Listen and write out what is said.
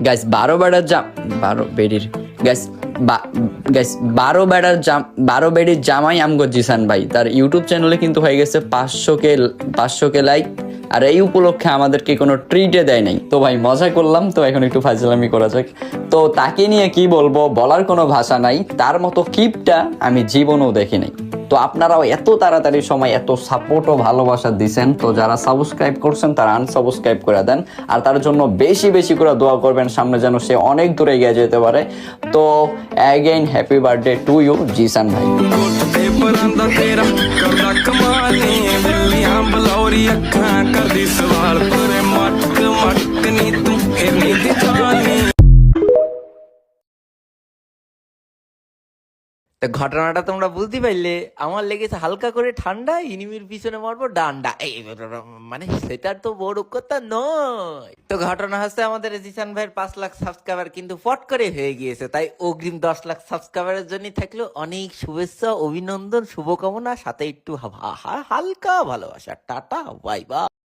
Guys 12 বেড়ির guys guys 12 বেড়ির জামাই আমগো জিসান ভাই, তার ইউটিউব চ্যানেলে কিন্তু হয়ে গেছে 500 কে লাইক। আর এই উপলক্ষে আমাদেরকে কোনো ট্রিটে দেয় নাই। তো ভাই মজা করলাম, তো এখন একটু ফাজলামি করা যাক। তো তাকে নিয়ে কি বলবো, বলার কোনো ভাষা নাই। তার মতো কিপটা আমি জীবনেও দেখি নাই। তো আপনারাও এত তাড়াতাড়ি সময় এত সাপোর্ট ও ভালোবাসা দিছেন, তো যারা সাবস্ক্রাইব করছেন তারা আনসাবস্ক্রাইব করে দেন। আর তার জন্য বেশি বেশি করে দোয়া করবেন, সামনে যেন সে অনেক দূরে এগিয়ে যেতে পারে। তো again happy birthday to you Jisan ভাই। তো ঘটনাটা তোমরা বুঝতে পারলে, আমার লেগেছে হালকা করে ঠান্ডা, ইনিমির পিছনে মারবো ডান্ডা। মানে সেটা তো বড় কথা নয়। তো ঘটনা হচ্ছে আমাদের জিসান ভাইয়ের 5 লাখ সাবস্ক্রাইবার কিন্তু ফট করে হয়ে গিয়েছে, তাই অগ্রিম 10 লাখ সাবস্ক্রাইবারের জন্য থাকলো অনেক শুভেচ্ছা, অভিনন্দন, শুভকামনা, সাথে একটু হালকা ভালোবাসা। Tata, bye bye.